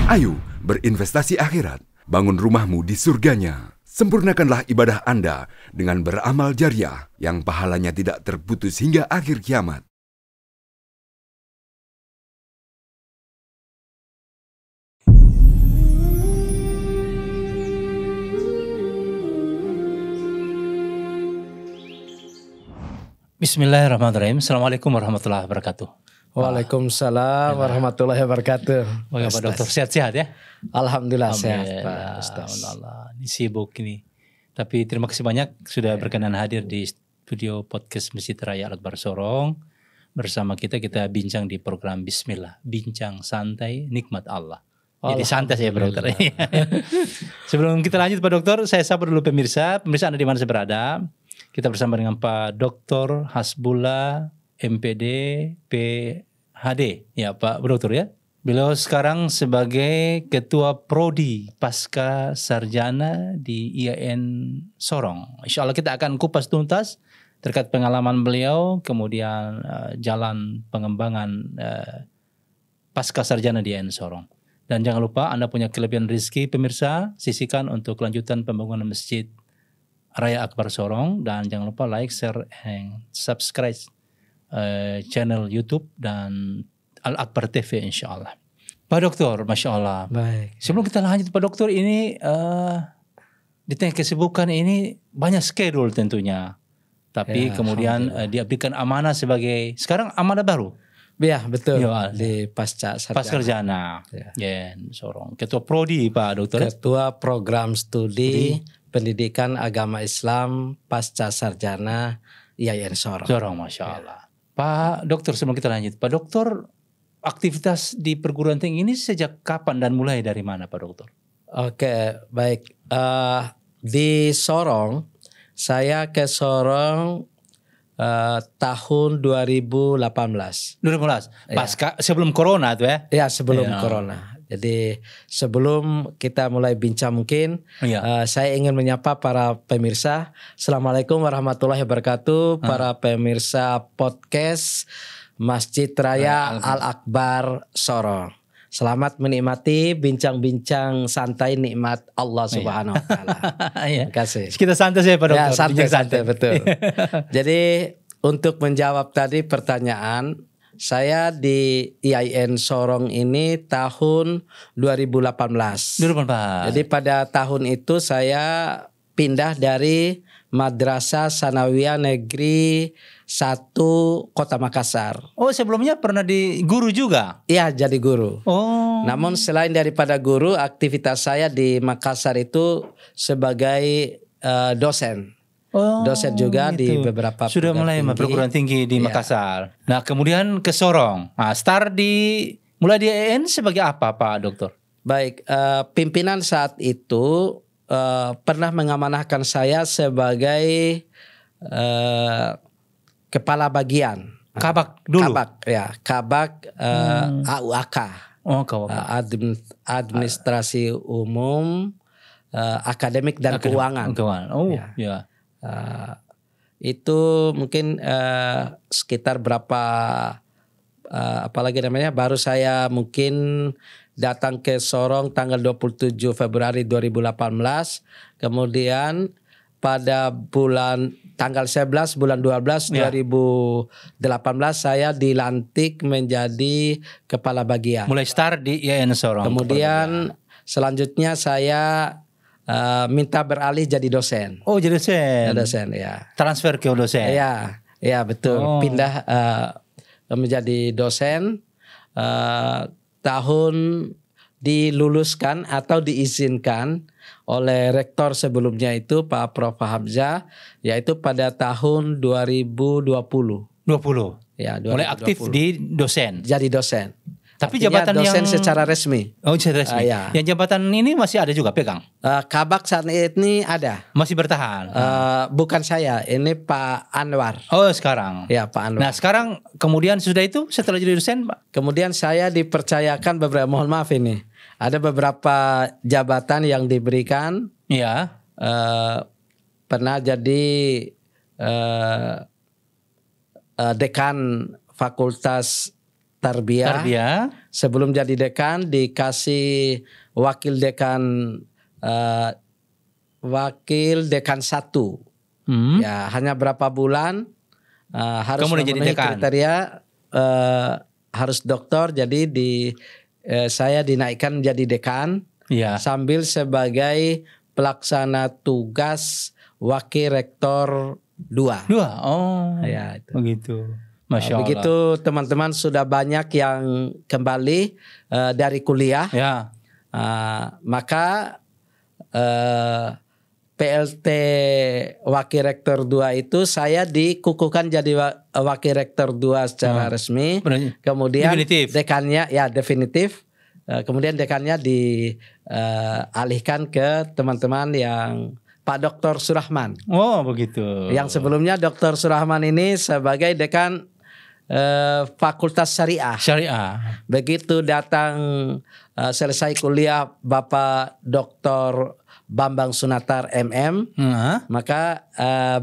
Ayo berinvestasi akhirat, bangun rumahmu di surganya. Sempurnakanlah ibadah Anda dengan beramal jariah yang pahalanya tidak terputus hingga akhir kiamat. Bismillahirrahmanirrahim. Assalamualaikum warahmatullahi wabarakatuh. Waalaikumsalam warahmatullahi wabarakatuh. Bagaimana Pak Dokter, sehat-sehat ya? Alhamdulillah sehat Pak Ustaz. Ini sibuk ini. Tapi terima kasih banyak sudah berkenan hadir di studio podcast Masjid Raya Al-Akbar Sorong. Bersama kita bincang di program Bismillah, bincang santai nikmat Allah. Jadi santai ya Pak Dokter. Sebelum kita lanjut Pak Dokter, saya sapa dulu pemirsa Anda di mana saya berada. Kita bersama dengan Pak Dr. Hasbullah MPD PhD ya Pak Dokter ya. Beliau sekarang sebagai Ketua Prodi Pasca Sarjana di IAIN Sorong. Insya Allah kita akan kupas tuntas terkait pengalaman beliau, kemudian jalan pengembangan Pasca Sarjana di IAIN Sorong. Dan jangan lupa Anda punya kelebihan rezeki pemirsa, sisihkan untuk kelanjutan pembangunan Masjid Raya Akbar Sorong. Dan jangan lupa like, share, and subscribe channel YouTube dan Al-Akbar TV insya Allah. Pak Dokter, Masya Allah. Baik. Sebelum kita lanjut Pak Dokter, ini di tengah kesibukan ini banyak schedule tentunya. Tapi Ya, kemudian diabdikan amanah sebagai, sekarang amanah baru. Ya betul, Ya, di Pasca Sarjana. Ya, Sorong. Ketua Prodi Pak Dokter. Ketua Program Studi Pendidikan Agama Islam Pasca Sarjana IAIN Sorong. Sorong, Masya Allah. Pak Dokter, sebelum kita lanjut, Pak Dokter, aktivitas di perguruan tinggi ini sejak kapan dan mulai dari mana Pak Dokter? Oke, baik. Di Sorong, saya ke Sorong tahun 2018. 2018, pasca sebelum corona tuh ya? Ya, sebelum corona. Jadi sebelum kita mulai bincang mungkin saya ingin menyapa para pemirsa. Assalamualaikum warahmatullahi wabarakatuh. Para pemirsa podcast Masjid Raya Al-Akbar Sorong. Selamat menikmati bincang-bincang santai nikmat Allah Subhanahu Wa Taala. Terima kasih. Kita santai saja Pak Dokter. Ya, santai betul. Jadi untuk menjawab tadi pertanyaan, saya di IAIN Sorong ini tahun 2018. 2018. Jadi pada tahun itu saya pindah dari Madrasah Sanawiyah Negeri 1 Kota Makassar. Oh, sebelumnya pernah di guru juga? Iya, jadi guru. Oh. Namun selain daripada guru, aktivitas saya di Makassar itu sebagai dosen. Dosen juga gitu. Di beberapa sudah mulai perguruan tinggi di Makassar. Nah, kemudian ke Sorong. Nah, mulai di IAIN sebagai apa Pak Dokter? Baik, pimpinan saat itu pernah mengamanahkan saya sebagai kepala bagian. Kabak dulu. Kabak AUAK. Oh, Kabak. Administrasi Umum, Akademik dan Keuangan. Oh, ya. Itu mungkin sekitar berapa baru saya mungkin datang ke Sorong tanggal 27 Februari 2018. Kemudian pada tanggal 11 bulan 12 2018 saya dilantik menjadi kepala bagian. Mulai start di IAIN Sorong. Kemudian selanjutnya saya minta beralih jadi dosen. Oh, jadi dosen. Dosen ya. Transfer ke dosen. Ya betul. Pindah menjadi dosen. Tahun diluluskan atau diizinkan oleh rektor sebelumnya itu Pak Prof Hamzah, yaitu pada tahun 2020. 20. Ya, 2020. Mulai aktif di dosen. Jadi dosen. Tapi artinya jabatan dosen yang secara resmi. Oh, secara resmi. Yang jabatan ini masih ada juga pegang. Kabak saat ini ada. Masih bertahan. Bukan saya, ini Pak Anwar. Oh, sekarang. Ya, Pak Anwar. Nah, sekarang kemudian setelah jadi dosen, Pak. Kemudian saya dipercayakan mohon maaf ini. Ada beberapa jabatan yang diberikan. Iya. Pernah jadi dekan Fakultas Tarbiyah. Sebelum jadi dekan dikasih wakil dekan 1. Ya, hanya berapa bulan harus memenuhi kriteria harus doktor. Jadi saya dinaikkan menjadi dekan sambil sebagai pelaksana tugas wakil rektor 2. Oh, ya itu. Begitu. Masya Allah. Begitu teman-teman sudah banyak yang kembali dari kuliah. Ya. Maka PLT Wakil Rektor 2 itu saya dikukuhkan jadi Wakil Rektor 2 secara resmi. Kemudian definitif. Dekannya definitif. Kemudian dekannya dialihkan ke teman-teman yang Pak Dr. Surahman. Oh, begitu. Yang sebelumnya Dr. Surahman ini sebagai dekan Fakultas Syariah. Begitu datang selesai kuliah Bapak Dr. Bambang Sunatar MM, maka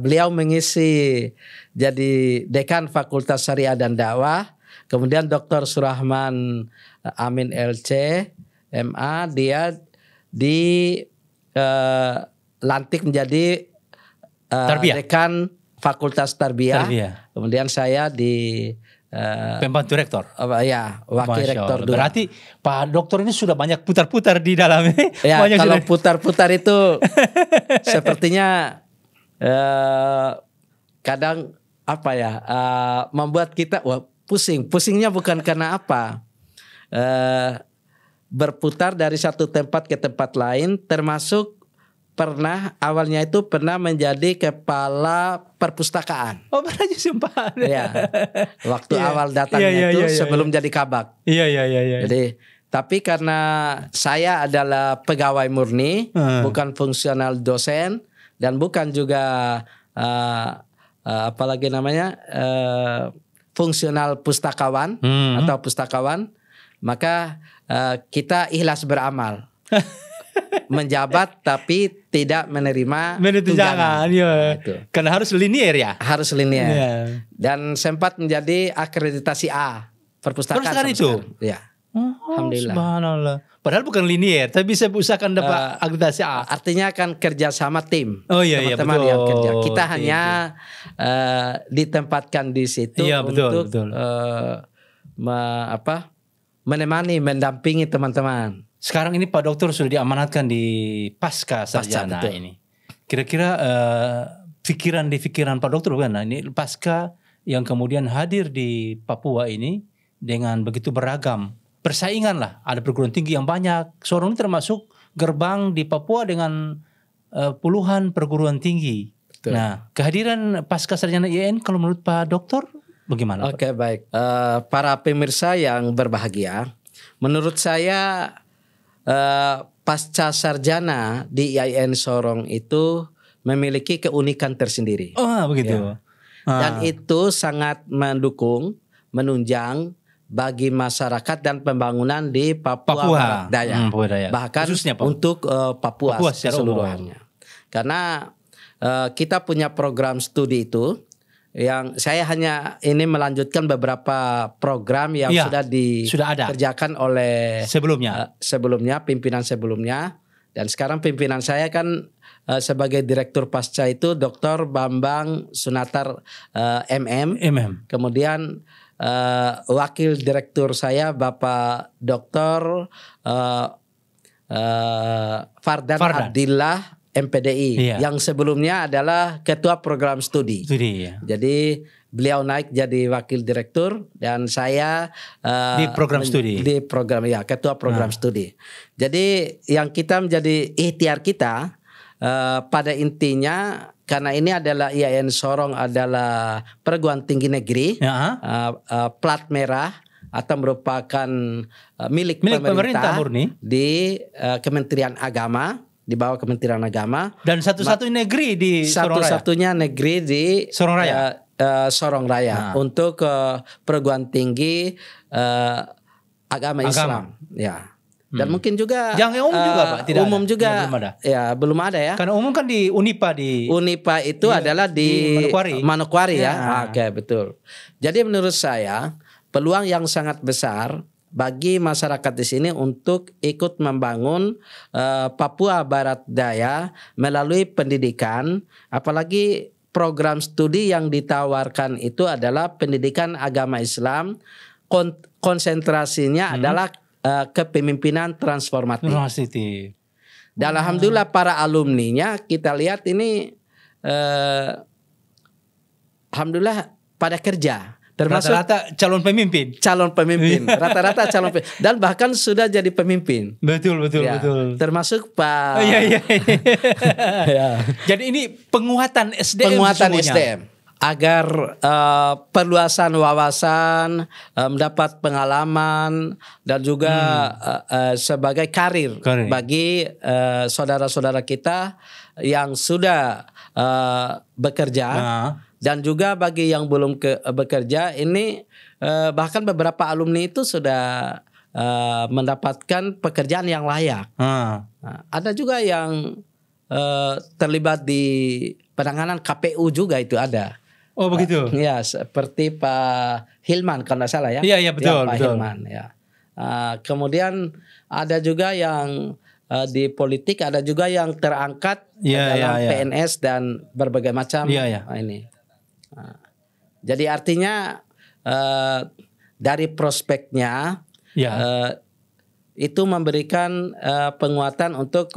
beliau mengisi jadi dekan Fakultas Syariah dan Dakwah. Kemudian Dr. Surahman Amin LC MA, dia dilantik menjadi dekan Fakultas Tarbiyah. Kemudian saya di pembantu rektor. Wakil rektor 2. Berarti Pak Dokter ini sudah banyak putar-putar di dalamnya. Ya, kalau putar-putar itu sepertinya kadang membuat kita pusing. Pusingnya bukan karena apa. Berputar dari satu tempat ke tempat lain, termasuk awalnya menjadi kepala perpustakaan. Oh, pernah sempat. Ya. Waktu awal datangnya sebelum jadi kabak. Iya. Jadi, tapi karena saya adalah pegawai murni, bukan fungsional dosen dan bukan juga fungsional pustakawan atau pustakawan, maka kita ikhlas beramal. Menjabat tapi tidak menerima tunjangan. Karena harus linear ya. Harus linear. Dan sempat menjadi akreditasi A perpustakaan itu. Ya. Alhamdulillah. Subhanallah. Padahal bukan linear, tapi bisa usahakan dapat akreditasi A. Artinya kan kerja sama tim. Teman-teman yang kerja. Kita hanya ditempatkan di situ untuk menemani, mendampingi teman-teman. Sekarang ini Pak Dokter sudah diamanatkan di pasca sarjana ini. Kira-kira pikiran Pak Dokter bukan? Ini pasca yang kemudian hadir di Papua ini dengan begitu beragam. Persaingan lah, ada perguruan tinggi yang banyak. Sorong ini termasuk gerbang di Papua dengan puluhan perguruan tinggi. Betul. Nah, kehadiran pasca sarjana IAIN kalau menurut Pak Dokter bagaimana? Oke, baik. Para pemirsa yang berbahagia, menurut saya pasca sarjana di IAIN Sorong itu memiliki keunikan tersendiri. Oh, begitu. Ya. Dan itu sangat menunjang bagi masyarakat dan pembangunan di Papua Barat Daya. Bahkan khususnya untuk Papua keseluruhannya. Karena kita punya program studi itu yang saya hanya ini melanjutkan beberapa program yang sudah dikerjakan oleh sebelumnya pimpinan sebelumnya, dan sekarang pimpinan saya kan sebagai direktur pasca itu Dr. Bambang Sunatar MM. Kemudian wakil direktur saya Bapak Dr. Fardan Abdillah MPDI, yang sebelumnya adalah ketua program studi. Jadi beliau naik jadi wakil direktur dan saya di program studi. Di program ketua program studi. Jadi yang kita menjadi ikhtiar kita pada intinya, karena ini adalah IAIN Sorong adalah perguruan tinggi negeri plat merah atau merupakan milik pemerintah murni di Kementerian Agama. Di bawah Kementerian Agama, dan satu-satunya negeri di satu-satunya negeri di Sorong Raya, Sorong Raya untuk perguruan tinggi agama Islam. Ya. Dan mungkin juga yang umum juga Pak, tidak umum ada. juga belum ada ya. Karena umum kan di Unipa itu adalah di Manokwari ya. Oke, betul. Jadi menurut saya peluang yang sangat besar bagi masyarakat di sini untuk ikut membangun Papua Barat Daya melalui pendidikan, apalagi program studi yang ditawarkan itu adalah pendidikan agama Islam, konsentrasinya adalah kepemimpinan transformatif. Dan alhamdulillah para alumninya kita lihat ini alhamdulillah pada kerja. Termasuk rata-rata calon pemimpin, rata-rata calon pemimpin, dan bahkan sudah jadi pemimpin. Betul. Termasuk Pak. Ya. Jadi ini penguatan SDM. Agar perluasan wawasan, mendapat pengalaman, dan juga sebagai karir bagi saudara-saudara kita yang sudah bekerja. Dan juga bagi yang belum bekerja ini bahkan beberapa alumni itu sudah mendapatkan pekerjaan yang layak. Ada juga yang terlibat di penanganan KPU juga itu ada. Oh begitu. Ya, seperti Pak Hilman kalau tidak salah ya. Iya betul. Pak Hilman ya. Kemudian ada juga yang di politik, ada juga yang terangkat dalam PNS dan berbagai macam ini. Jadi artinya dari prospeknya itu memberikan penguatan untuk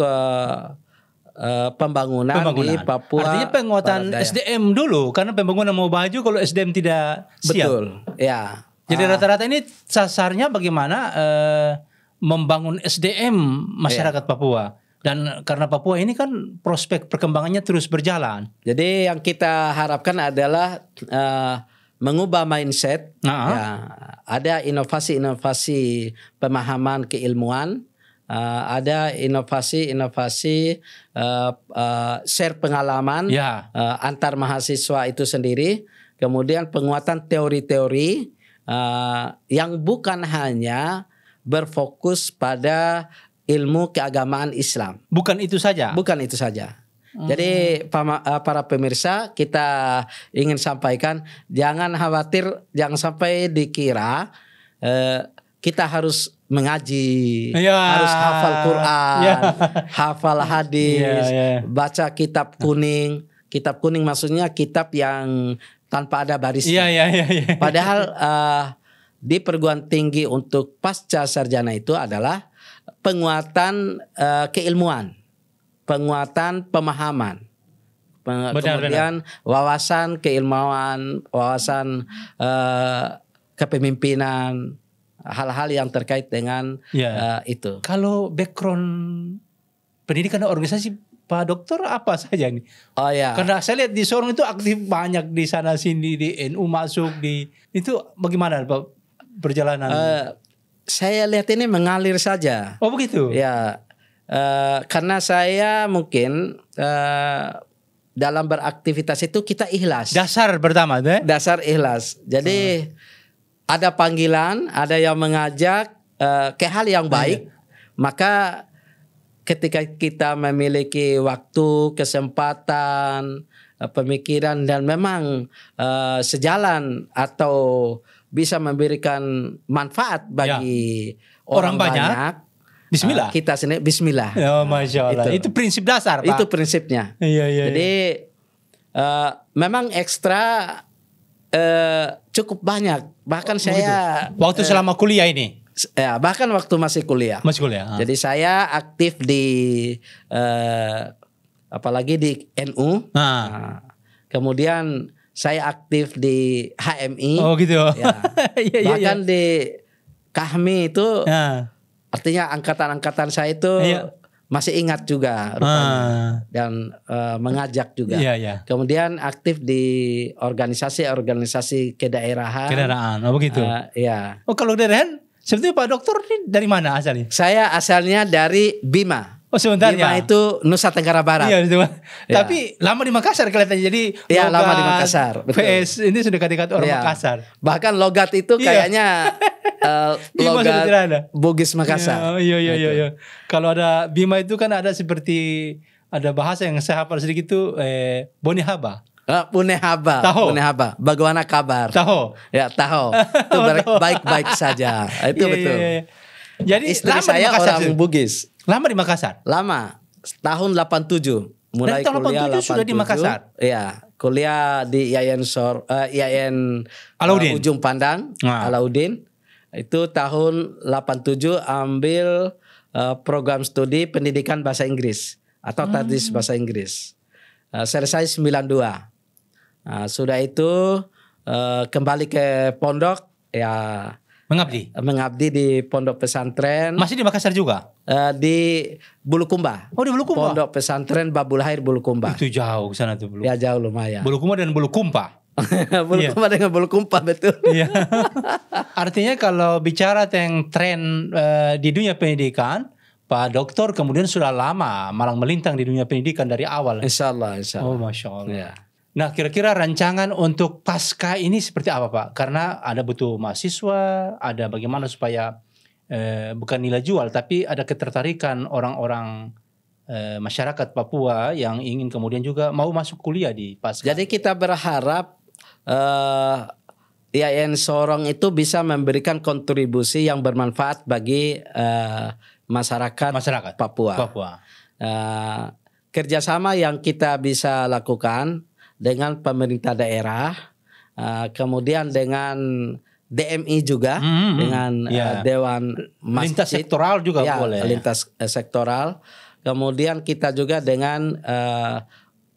pembangunan di Papua. Artinya penguatan SDM dulu, karena pembangunan mau baju kalau SDM tidak siap. Betul, ya. Jadi rata-rata ini sasarnya bagaimana membangun SDM masyarakat Papua. Dan karena Papua ini kan prospek perkembangannya terus berjalan. Jadi yang kita harapkan adalah mengubah mindset. Ya, ada inovasi-inovasi pemahaman keilmuan, ada inovasi-inovasi share pengalaman antar mahasiswa itu sendiri. Kemudian penguatan teori-teori yang bukan hanya berfokus pada ilmu keagamaan Islam. Bukan itu saja. Jadi para pemirsa, kita ingin sampaikan, jangan khawatir, jangan sampai dikira kita harus mengaji, harus hafal Quran, hafal hadis, baca kitab kuning. Kitab kuning maksudnya kitab yang tanpa ada barisnya. Padahal di perguruan tinggi untuk pasca sarjana itu adalah penguatan keilmuan, penguatan pemahaman, kemudian wawasan keilmuan, wawasan kepemimpinan, hal-hal yang terkait dengan itu. Kalau background pendidikan dan organisasi Pak Dokter apa saja nih? Oh ya. Karena saya lihat di Sorong itu aktif banyak di sana sini, di NU masuk, di itu bagaimana Pak perjalanan? Saya lihat ini mengalir saja. Oh begitu? Ya, karena saya mungkin dalam beraktivitas itu kita ikhlas. Dasar pertama deh. Dasar ikhlas. Jadi ada panggilan, ada yang mengajak ke hal yang baik, maka ketika kita memiliki waktu, kesempatan, pemikiran dan memang sejalan atau bisa memberikan manfaat bagi orang banyak, bismillah. Kita sendiri bismillah. Oh, Masya Allah. Itu prinsip dasar, Pak. Itu prinsipnya. Jadi memang ekstra cukup banyak. Bahkan saya waktu selama kuliah ini. Ya, bahkan waktu masih kuliah. Jadi saya aktif di apalagi di NU. Kemudian saya aktif di HMI. Oh gitu. Ya. Bahkan di Kahmi itu artinya angkatan-angkatan saya itu masih ingat juga rupanya. Dan mengajak juga. Kemudian aktif di organisasi-organisasi kedaerahan. Oh begitu. Oh kalau daerahan sebetulnya Pak Dokter ini dari mana asalnya? Saya asalnya dari Bima. Oh sebentar Bima itu Nusa Tenggara Barat. Tapi lama di Makassar kelihatannya. Jadi lama di Makassar. Betul. PS ini sudah kata-kata orang Makassar. Bahkan logat itu kayaknya logat Bugis Makassar. Iya. Kalau ada Bima itu kan ada seperti ada bahasa yang saya hafal sedikit itu Boni Haba. Punehaba. Tahu. Punehaba. Bagaimana kabar? Tahu. Ya, tahu. Itu baik-baik saja. Itu Iya, betul. iya, iya. Jadi Istri lama di saya Makassar orang tuh? Bugis. Lama di Makassar. Lama. Tahun 87. Mulai Dari tahun kuliah 87 sudah di Makassar? Iya. Kuliah di IAIN Alauddin. Ujung Pandang. Alauddin. Itu tahun 87 ambil program studi pendidikan bahasa Inggris. Atau tadris bahasa Inggris. Selesai 92. Sudah itu kembali ke pondok. Ya, mengabdi di pondok pesantren. Masih di Makassar juga? Di Bulukumba. Oh, di Bulukumba. Pondok pesantren Babul Khair Bulukumba. Itu jauh sana tuh Ya, jauh lumayan. Bulukumba dan Bulukumpa. Bulukumba dengan Bulukumpa, betul. Iya. Artinya kalau bicara tentang tren di dunia pendidikan, Pak Doktor kemudian sudah lama malang melintang di dunia pendidikan dari awal. Insya Allah. Oh, Masya Allah. Ya. Nah, kira-kira rancangan untuk pasca ini seperti apa, Pak? Karena ada butuh mahasiswa, ada bagaimana supaya bukan nilai jual, tapi ada ketertarikan orang-orang masyarakat Papua yang ingin kemudian juga mau masuk kuliah di pasca. Jadi kita berharap IAIN Sorong itu bisa memberikan kontribusi yang bermanfaat bagi masyarakat Papua. Kerjasama yang kita bisa lakukan dengan pemerintah daerah, kemudian dengan DMI juga, dengan Dewan Masjid. Lintas sektoral juga boleh. Lintas sektoral. Kemudian kita juga dengan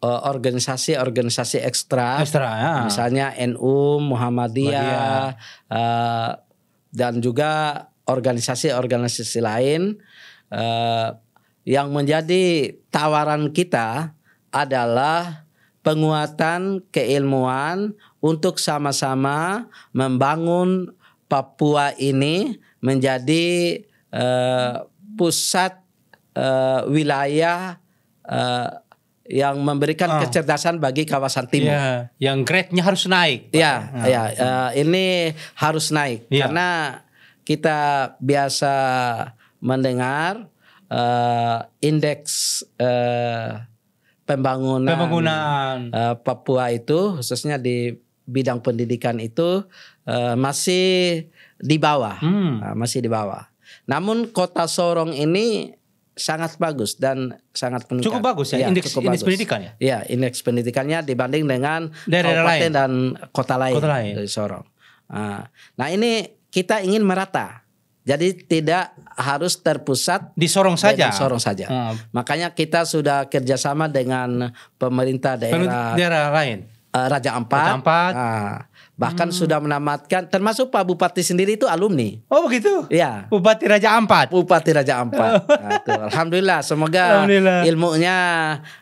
organisasi-organisasi ekstra ya. Misalnya NU, Muhammadiyah, dan juga organisasi-organisasi lain. Yang menjadi tawaran kita adalah penguatan keilmuan untuk sama-sama membangun Papua ini menjadi pusat wilayah yang memberikan kecerdasan bagi kawasan timur. Ya, yang grade-nya harus naik. Ini harus naik karena kita biasa mendengar indeks pembangunan Papua itu khususnya di bidang pendidikan itu masih di bawah, masih di bawah. Namun kota Sorong ini sangat bagus dan sangat meningkat. Cukup bagus ya, indeks pendidikan ya? Ya, indeks pendidikannya dibanding dengan daerah kabupaten lain dan kota lain dari Sorong. Nah, ini kita ingin merata. Jadi tidak harus terpusat di Sorong saja. Makanya kita sudah kerjasama dengan pemerintah daerah lain. Raja Ampat. Bahkan sudah menamatkan, termasuk Pak Bupati sendiri itu alumni. Oh begitu? Ya. Bupati Raja Ampat. Alhamdulillah, semoga ilmunya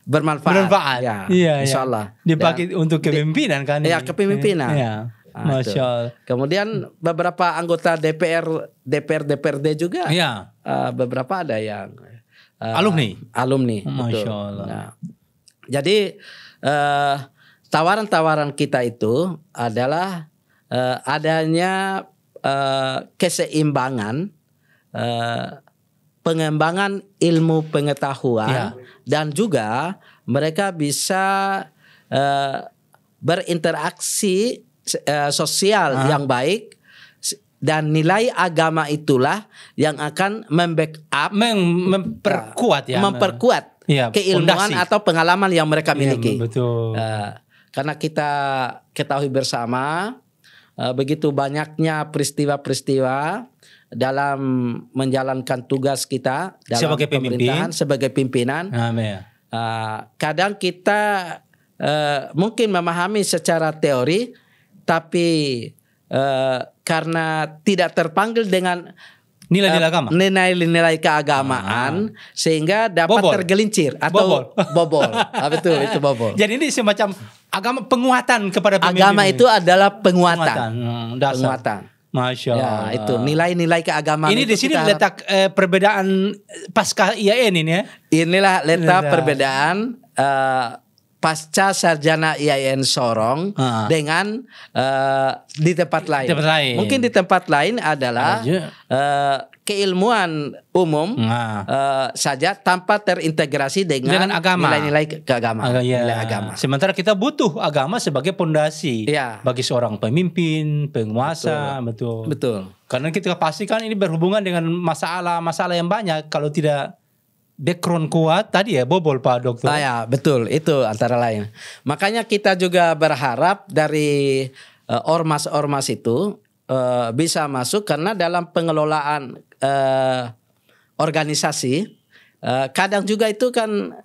bermanfaat. Ya, Insya Allah. Dipakai untuk kepemimpinan kan? Ya, kepemimpinan. Ya. Masya Allah. Kemudian beberapa anggota DPRD juga. Ya. Beberapa ada yang alumni. Masya Allah. Nah, jadi tawaran-tawaran kita itu adalah adanya keseimbangan pengembangan ilmu pengetahuan dan juga mereka bisa berinteraksi sosial yang baik, dan nilai agama itulah yang akan membackup, memperkuat keilmuan atau pengalaman yang mereka miliki. Betul. Karena kita ketahui bersama begitu banyaknya peristiwa-peristiwa dalam menjalankan tugas kita dalam pemerintahan sebagai pimpinan. Kadang kita mungkin memahami secara teori, tapi karena tidak terpanggil dengan nilai-nilai keagamaan sehingga dapat tergelincir atau bobol. Betul, itu bobol. Jadi ini semacam agama penguatan kepada pemimpin. Agama itu adalah penguatan. Masya Allah. Ya, itu nilai-nilai keagamaan. Ini di sini letak perbedaan pasca IAIN ini ya. Inilah letak perbedaan pasca sarjana IAIN Sorong dengan di tempat lain. Mungkin di tempat lain adalah keilmuan umum saja tanpa terintegrasi dengan agama. Nilai-nilai keagamaan. Nilai agama. Sementara kita butuh agama sebagai pondasi bagi seorang pemimpin, penguasa, betul. Karena kita pastikan ini berhubungan dengan masalah-masalah yang banyak. Kalau tidak background kuat, tadi bobol Pak Dokter. Ya, betul. Itu antara lain. Makanya kita juga berharap dari ormas-ormas itu bisa masuk, karena dalam pengelolaan organisasi kadang juga itu kan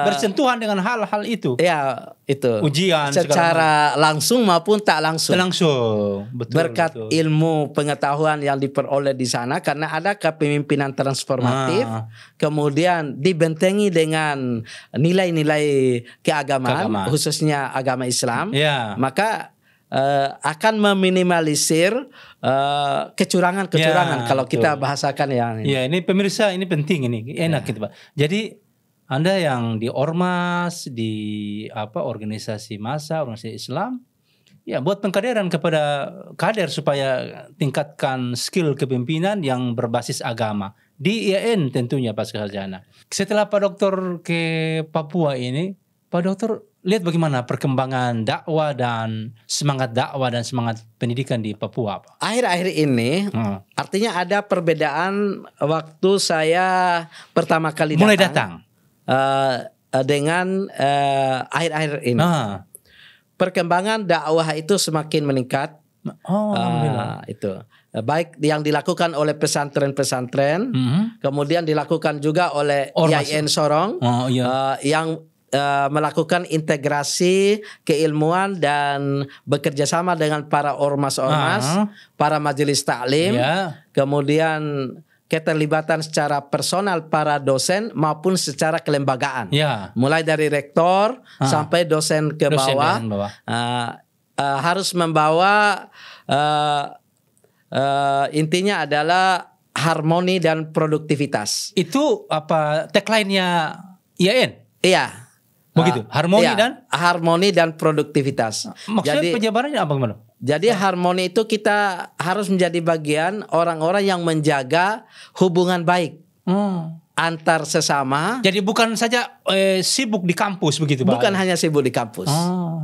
bersentuhan dengan hal-hal itu. Ya, itu. Ujian secara langsung maupun tak langsung. Berkat betul. ilmu pengetahuan yang diperoleh di sana, karena ada kepemimpinan transformatif, kemudian dibentengi dengan nilai-nilai keagamaan, khususnya agama Islam. Maka akan meminimalisir kecurangan kalau kita bahasakan ini pemirsa, ini penting, ini enak gitu Pak. Jadi Anda yang di ormas, di organisasi massa, organisasi Islam, buat pengkaderan kepada kader supaya tingkatkan skill kepemimpinan yang berbasis agama di IAIN tentunya pasca sarjana. Setelah Pak Dokter ke Papua ini, Pak Dokter lihat bagaimana perkembangan dakwah dan semangat pendidikan di Papua, Pak? Akhir-akhir ini, artinya ada perbedaan waktu saya pertama kali datang. Dengan akhir-akhir ini. Perkembangan dakwah itu semakin meningkat. Itu. Baik yang dilakukan oleh pesantren-pesantren, kemudian dilakukan juga oleh IAIN Sorong, yang melakukan integrasi keilmuan dan bekerja sama dengan para ormas-ormas, para majelis taklim, kemudian keterlibatan secara personal para dosen maupun secara kelembagaan, mulai dari rektor sampai dosen ke bawah, harus membawa intinya adalah harmoni dan produktivitas. Itu tagline-nya IAIN? Iya. Begitu, harmoni dan produktivitas. Maksudnya penjabarannya apa gimana? Jadi harmoni itu kita harus menjadi bagian orang-orang yang menjaga hubungan baik antar sesama. Jadi bukan saja sibuk di kampus begitu Pak? Bukan hanya sibuk di kampus.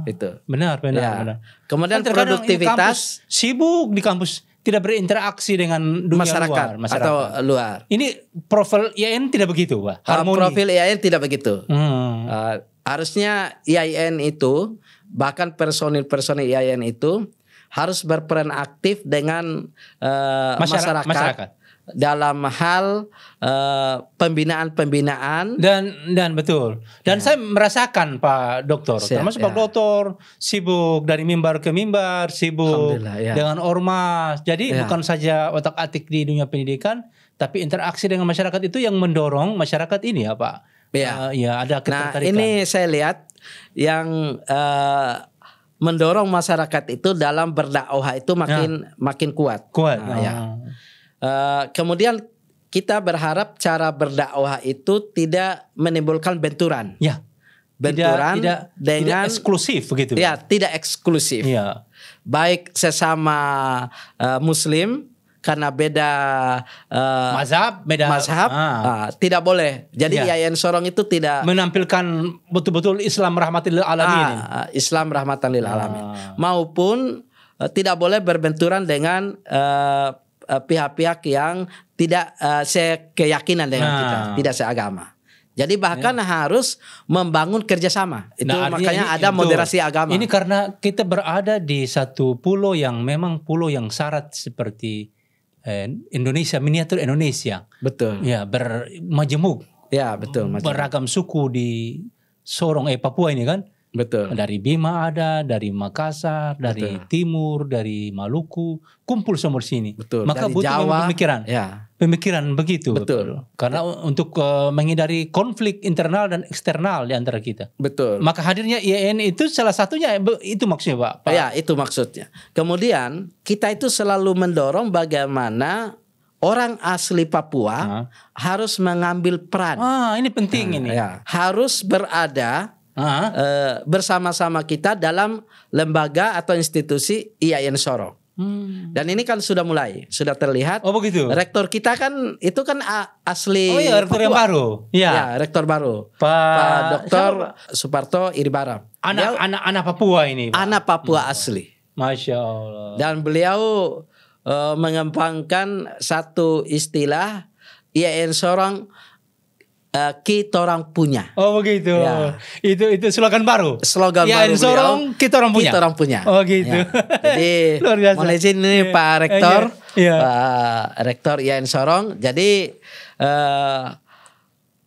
Itu. Benar. Kemudian produktivitas, sibuk di kampus, tidak berinteraksi dengan dunia masyarakat. Atau luar. Ini profil IAIN tidak begitu, Pak? Profil IAIN tidak begitu. Harusnya IAIN itu, bahkan personil-personil IAIN itu harus berperan aktif dengan masyarakat dalam hal pembinaan dan betul. Dan saya merasakan Pak Dokter, termasuk Pak Dokter sibuk dari mimbar ke mimbar, sibuk dengan ormas. Jadi bukan saja otak-atik di dunia pendidikan, tapi interaksi dengan masyarakat itu yang mendorong masyarakat ini Pak. Ada ketertarikan. Nah, ini saya lihat yang mendorong masyarakat itu dalam berdakwah itu makin kuat. Kemudian kita berharap cara berdakwah itu tidak menimbulkan benturan. Benturan tidak eksklusif begitu. Tidak eksklusif. Baik sesama Muslim, karena beda mazhab, tidak boleh. Jadi IAIN Sorong itu tidak menampilkan betul-betul Islam rahmatan lil alamin. Islam rahmatan lil alamin. Maupun tidak boleh berbenturan dengan pihak-pihak yang tidak sekeyakinan dengan kita, tidak seagama. Jadi bahkan harus membangun kerjasama. Itu makanya ada moderasi agama. Ini karena kita berada di satu pulau yang memang pulau yang syarat seperti Indonesia, miniatur Indonesia. Betul. Bermajemuk. Betul. Beragam suku di Sorong, Papua ini kan. Betul. Dari Bima ada, dari Makassar, dari Timur, dari Maluku, kumpul semua di sini. Betul. Maka dari butuh Jawa, pemikiran begitu. Betul. Karena untuk menghindari konflik internal dan eksternal di antara kita. Betul. Maka hadirnya IAIN itu salah satunya, itu maksudnya Pak. Itu maksudnya. Kemudian kita itu selalu mendorong bagaimana orang asli Papua harus mengambil peran. Ini penting ini. Harus berada bersama-sama kita dalam lembaga atau institusi IAIN Sorong. Dan ini kan sudah terlihat. Oh begitu. Rektor kita kan itu kan asli. Oh iya, rektor Papua. yang baru. Ya, rektor baru. Pak Dr. Suparto Iribaram. Anak Papua ini. Pak. Anak Papua asli. Masya Allah. Dan beliau mengembangkan satu istilah IAIN Sorong, kita orang punya. Oh begitu. Ya. Itu slogan baru. Slogan ya, baru Sorong, kita orang punya. Kita orang punya. Oh gitu. Ya. Jadi Luar biasa. mohon izin ini Pak Rektor, Iya. Pak Rektor IAIN Sorong. Jadi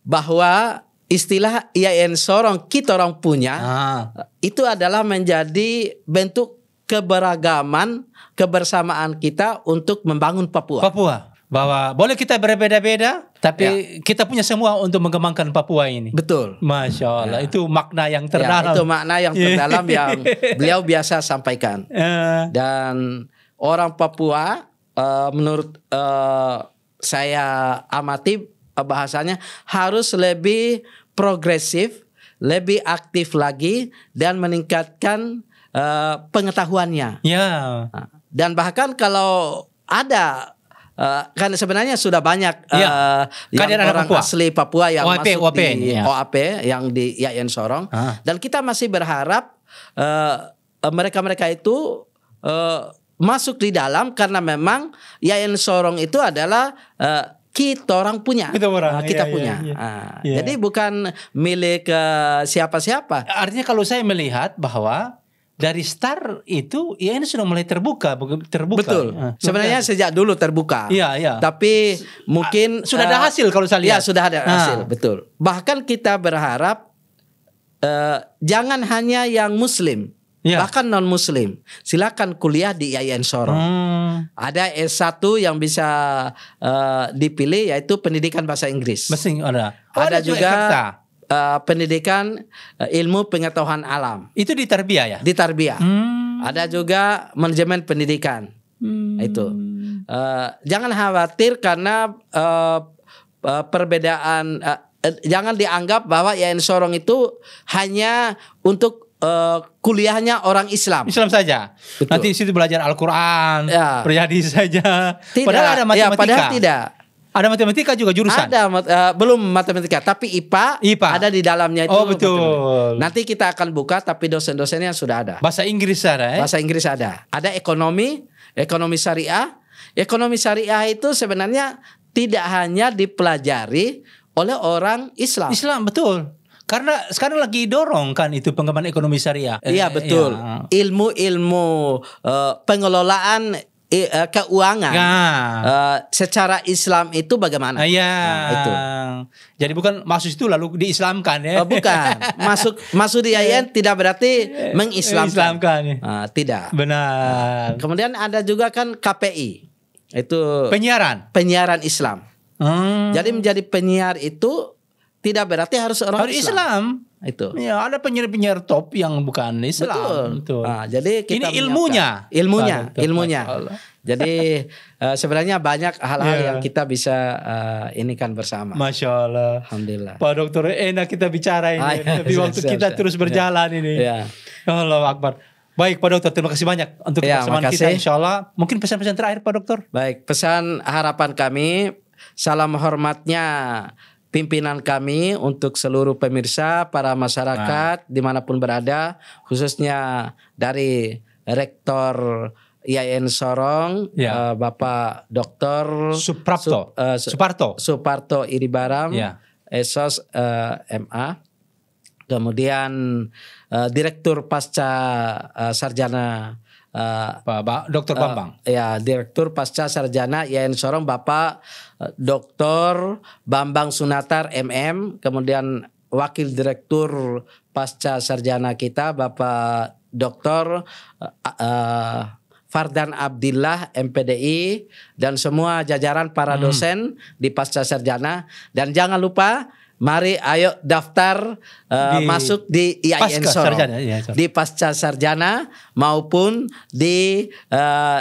bahwa istilah IAIN Sorong kita orang punya itu adalah menjadi bentuk keberagaman, kebersamaan kita untuk membangun Papua. Bahwa boleh kita berbeda-beda, tapi kita punya semua untuk mengembangkan Papua ini. Betul. Masya Allah, itu makna yang terdalam. Ya, itu makna yang terdalam yang beliau biasa sampaikan. Dan orang Papua, menurut saya amati bahasanya harus lebih progresif, lebih aktif lagi dan meningkatkan pengetahuannya. Ya. Dan bahkan kalau ada kan sebenarnya sudah banyak yang orang Papua. asli Papua yang OAP, masuk di ya. OAP yang di IAIN Sorong. Dan kita masih berharap mereka-mereka itu masuk di dalam karena memang IAIN Sorong itu adalah kita orang punya. Kita punya. Jadi bukan milik siapa-siapa. Artinya kalau saya melihat bahwa dari start itu ya ini sudah mulai terbuka. Betul. Sebenarnya sejak dulu terbuka. Iya. Tapi mungkin sudah ada hasil kalau saya lihat. Ya, sudah ada hasil, betul. Bahkan kita berharap jangan hanya yang muslim, bahkan non muslim. Silakan kuliah di IAIN Sorong. Ada S1 yang bisa dipilih yaitu pendidikan bahasa Inggris. Ada juga pendidikan ilmu pengetahuan alam. Itu di Tarbiyah ya? Di Tarbiyah. Ada juga manajemen pendidikan. Itu. Jangan khawatir karena perbedaan. Jangan dianggap bahwa IAIN Sorong itu hanya untuk kuliahnya orang Islam. Islam saja. Betul. Nanti di situ belajar Al-Quran, berhadis saja. Tidak. Padahal ada matematika. Padahal tidak. Ada matematika juga jurusan? Ada, belum matematika, tapi IPA ada di dalamnya itu. Oh betul. Nanti kita akan buka, tapi dosen-dosennya sudah ada. Bahasa Inggris ada ya? Bahasa Inggris ada. Ada ekonomi syariah. Ekonomi syariah itu sebenarnya tidak hanya dipelajari oleh orang Islam. Islam, betul. Karena sekarang lagi dorong kan itu pengembangan ekonomi syariah. Iya betul. Ilmu-ilmu pengelolaan keuangan secara Islam itu bagaimana? Itu. Jadi bukan masuk itu lalu diislamkan ya? Bukan. Masuk di IAIN tidak berarti mengislamkan. Tidak. Benar. Kemudian ada juga kan KPI. Itu penyiaran Islam. Jadi menjadi penyiar itu tidak berarti harus orang Islam. Itu. Ya, ada penyiar-penyiar top yang bukan Islam. Betul. Jadi kita ini ilmunya. Jadi sebenarnya banyak hal-hal yang kita bisa inikan bersama. Masya Allah. Alhamdulillah. Pak Dokter, enak kita bicara ini. Tapi waktu kita terus berjalan ini. Allahu Akbar. Baik Pak Dokter, terima kasih banyak untuk kebersamaan kita. Insya Allah. Mungkin pesan-pesan terakhir Pak Dokter. Baik, pesan harapan kami, salam hormatnya pimpinan kami untuk seluruh pemirsa, para masyarakat dimanapun berada, khususnya dari Rektor IAIN Sorong, Bapak Dr. Suparto Iribaram, Esos MA, kemudian Direktur Pasca Sarjana Pak Dr. Bambang. Direktur Pasca Sarjana IAIN Sorong Bapak Dr. Bambang Sunatar MM, kemudian Wakil Direktur Pasca Sarjana kita Bapak Dr. Fardan Abdillah MPDI dan semua jajaran para dosen di Pasca Sarjana, dan jangan lupa mari ayo daftar masuk di IAIN Sorong. Di pasca sarjana maupun di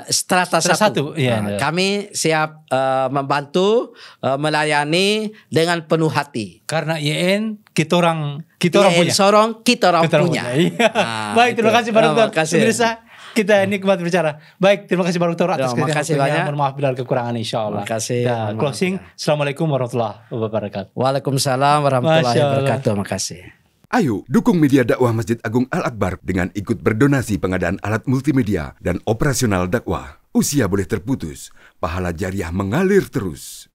strata 1. Kami siap membantu, melayani dengan penuh hati. Karena IAIN kita orang IAIN punya. Sorong kita orang punya. Baik, terima kasih Pak Dokter. Pemirsa, kita nikmat bicara. Baik, terima kasih Pak Dokter atas banyak. Mohon maaf bila kekurangan insyaallah. Terima kasih. Closing. Assalamualaikum warahmatullahi wabarakatuh. Waalaikumsalam warahmatullahi wabarakatuh. Terima kasih. Ayo dukung media dakwah Masjid Agung Al-Akbar dengan ikut berdonasi pengadaan alat multimedia dan operasional dakwah. Usia boleh terputus, pahala jariah mengalir terus.